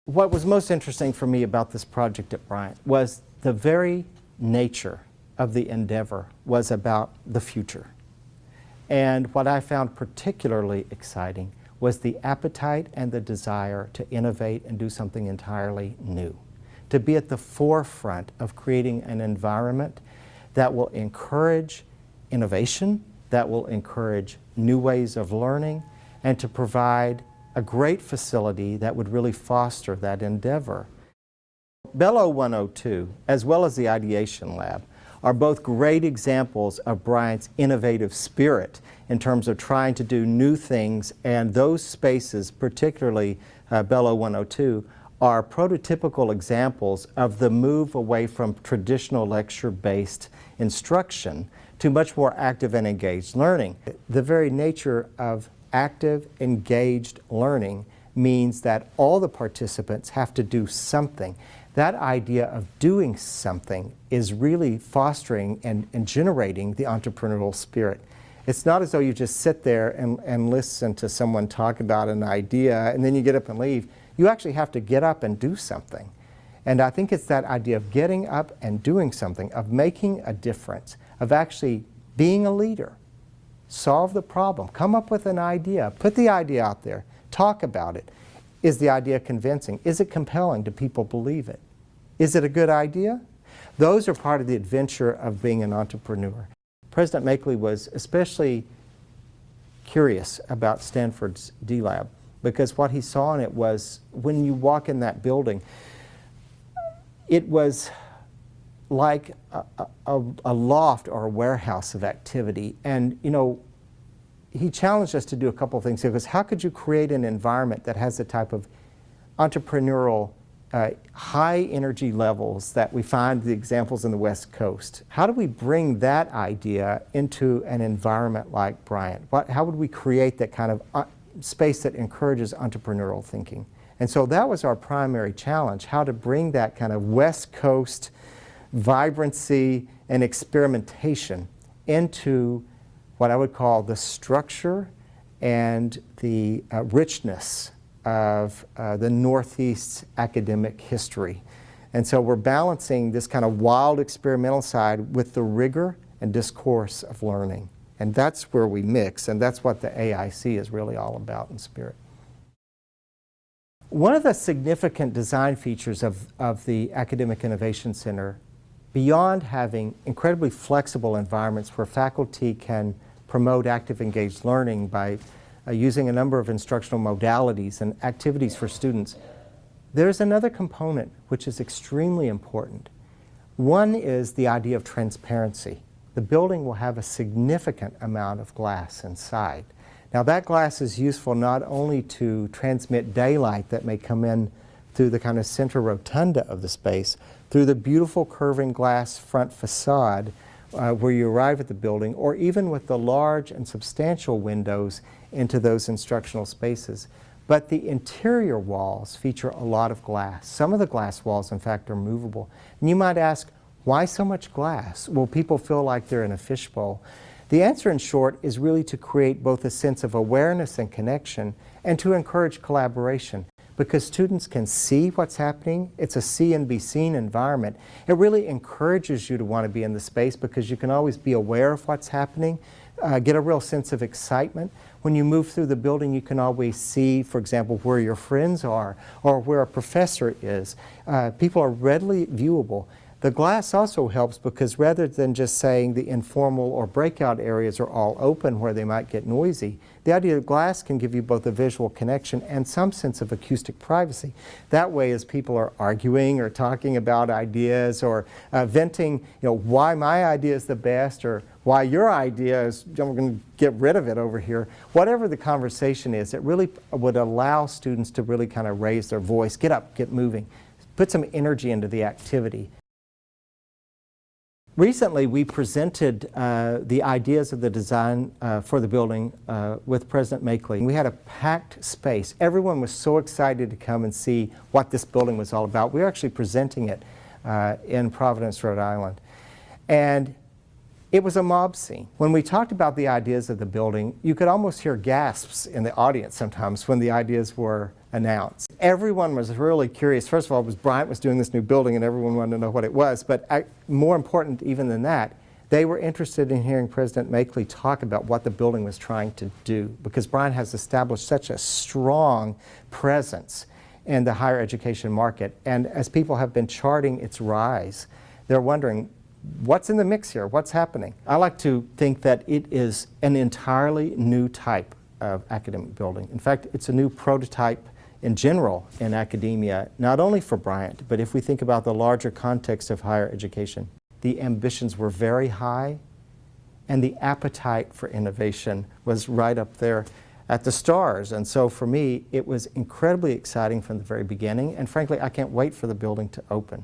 What was most interesting for me about this project at Bryant was the very nature of the endeavor was about the future. And what I found particularly exciting was the appetite and the desire to innovate and do something entirely new. To be at the forefront of creating an environment that will encourage innovation, that will encourage new ways of learning, and to provide a great facility that would really foster that endeavor. Bello 102, as well as the Ideation Lab, are both great examples of Bryant's innovative spirit in terms of trying to do new things, and those spaces, particularly Bello 102, are prototypical examples of the move away from traditional lecture-based instruction to much more active and engaged learning. The very nature of active, engaged learning means that all the participants have to do something. That idea of doing something is really fostering and generating the entrepreneurial spirit. It's not as though you just sit there and listen to someone talk about an idea and then you get up and leave. You actually have to get up and do something. And I think it's that idea of getting up and doing something, of making a difference, of actually being a leader. Solve the problem, come up with an idea, put the idea out there, talk about it. Is the idea convincing? Is it compelling? Do people believe it? Is it a good idea? Those are part of the adventure of being an entrepreneur. President Makeley was especially curious about Stanford's D-Lab because what he saw in it was, when you walk in that building, it was like a loft or a warehouse of activity. And you know, he challenged us to do a couple of things. He goes, how could you create an environment that has the type of entrepreneurial high energy levels that we find the examples in the West Coast? How do we bring that idea into an environment like Bryant? How would we create that kind of space that encourages entrepreneurial thinking? And so that was our primary challenge, how to bring that kind of West Coast vibrancy and experimentation into what I would call the structure and the richness of the Northeast's academic history. And so we're balancing this kind of wild experimental side with the rigor and discourse of learning. And that's where we mix, and that's what the AIC is really all about in spirit. One of the significant design features of the Academic Innovation Center, beyond having incredibly flexible environments where faculty can promote active engaged learning by using a number of instructional modalities and activities for students, there's another component which is extremely important. One is the idea of transparency. The building will have a significant amount of glass inside. Now that glass is useful not only to transmit daylight that may come in through the kind of center rotunda of the space, through the beautiful curving glass front facade where you arrive at the building, or even with the large and substantial windows into those instructional spaces. But the interior walls feature a lot of glass. Some of the glass walls, in fact, are movable. And you might ask, why so much glass? Will people feel like they're in a fishbowl? The answer, in short, is really to create both a sense of awareness and connection and to encourage collaboration. Because students can see what's happening, it's a see and be seen environment. It really encourages you to want to be in the space because you can always be aware of what's happening, get a real sense of excitement. When you move through the building, you can always see, for example, where your friends are or where a professor is. People are readily viewable. The glass also helps because rather than just saying the informal or breakout areas are all open where they might get noisy, the idea of glass can give you both a visual connection and some sense of acoustic privacy. That way, as people are arguing or talking about ideas or venting, why my idea is the best or why your idea is, I'm going to get rid of it over here. Whatever the conversation is, it really would allow students to really kind of raise their voice, get up, get moving, put some energy into the activity. Recently, we presented the ideas of the design for the building with President Makeley. We had a packed space. Everyone was so excited to come and see what this building was all about. We were actually presenting it in Providence, Rhode Island. And it was a mob scene. When we talked about the ideas of the building, you could almost hear gasps in the audience sometimes when the ideas were announced. everyone was really curious. First of all, Bryant was doing this new building and everyone wanted to know what it was. But more important even than that, they were interested in hearing President Makeley talk about what the building was trying to do, because Bryant has established such a strong presence in the higher education market. And as people have been charting its rise, they're wondering, what's in the mix here? What's happening? I like to think that it is an entirely new type of academic building. In fact, it's a new prototype in general in academia, not only for Bryant, but if we think about the larger context of higher education. The ambitions were very high, and the appetite for innovation was right up there at the stars. And so for me, it was incredibly exciting from the very beginning, and frankly, I can't wait for the building to open.